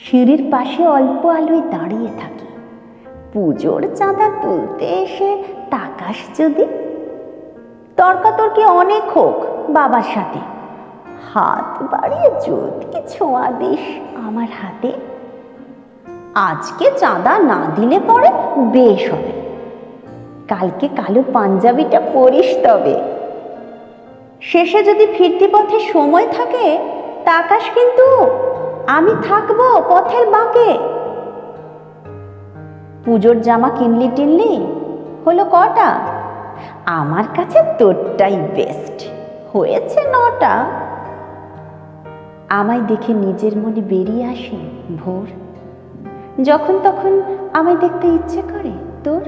সিঁড়ির পাশে অল্প আলোয় দাঁড়িয়ে থাকি। পুজোর চাঁদা তুলতে এসে তাকাস যদি। তর্কাতর্কি অনেক হোক বাবার সাথে, হাত বাড়িয়ে যদি ছোঁয়া দিস আমার হাতে। আজকে চাঁদা না দিলে পরে বেশ হবে, কালকে কালো পাঞ্জাবিটা পরিস তবে। শেষে যদি ফিরতি পথে সময় থাকে তাকাস কিন্তু, আমি থাকবো পথের বাঁকে। পুজোর জামা কিনলি টিনলি হলো কটা? আমার কাছে তোরটাই বেস্ট, হয়েছে 9টা। আমায় দেখে নিজের মনে বেরিয়ে আসে ভোর, যখন তখন আমায় দেখতে ইচ্ছে করে তোর।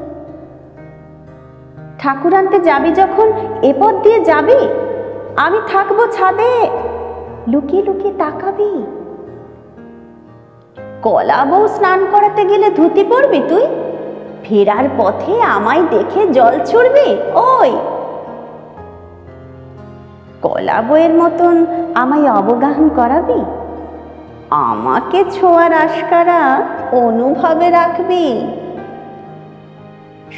ঠাকুর আনতে যাবি যখন এ পথ দিয়ে যাবি, আমি থাকবো ছাদে, লুকিয়ে লুকিয়ে তাকাবি। কলা বউ স্নান করাতে গেলে ধুতি পরবি তুই, ফেরার পথে আমায় দেখে জল ছুড়বি ওই। কলা বউয়ের মতন আমায় অবগাহন করাবি, আমাকে ছোঁয়ার আশকারা অনুভবে রাখবি।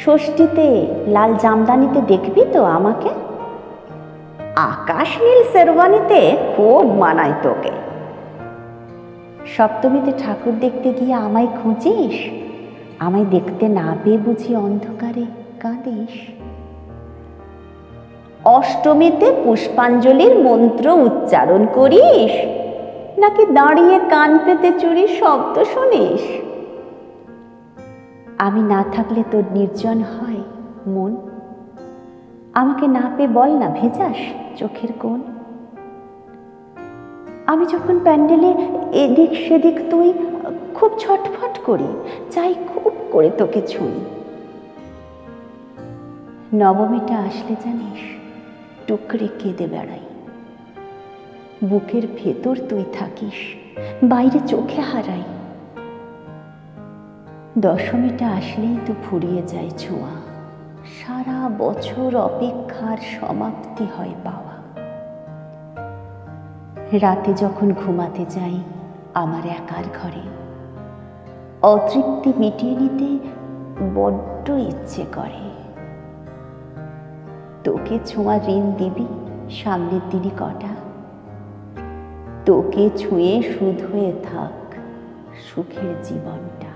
ষষ্ঠীতে লাল জামদানিতে দেখবি তো আমাকে, আকাশ নীল শেরওয়ানিতে খুব মানায় তোকে। সপ্তমীতে ঠাকুর দেখতে গিয়ে আমায় খুঁজিস, আমায় দেখতে না পেয়ে বুঝি অন্ধকারে কাঁদিস। অষ্টমীতে পুষ্পাঞ্জলির মন্ত্র উচ্চারণ করিস, নাকি দাঁড়িয়ে কান পেতে চুরি শব্দ শুনিস? আমি না থাকলে তোর নির্জন হয় মন, আমাকে না পেয়ে বল না ভেজাস চোখের কোণ। আমি যখন প্যান্ডেলে এদিক সেদিক তুই খুব ছটফট করি, চাই খুব করে তোকে ছুঁই। নবমীটা আসলে জানিস টুকরে কেঁদে বেড়াই, বুকের ভেতর তুই থাকিস, বাইরে চোখে হারাই। দশমীটা আসলেই তো ফুরিয়ে যায় ছোঁয়া, সারা বছর অপেক্ষার সমাপ্তি হয় পাওয়া। রাতে যখন ঘুমাতে যাই আমার একার ঘরে, অতৃপ্তি মিটিয়ে নিতে বড্ড ইচ্ছে করে। তোকে ছোঁয়া ঋণ দিবি সামনের দিনে কটা, তোকে ছুঁয়ে সুধ হয়ে থাক সুখের জীবনটা।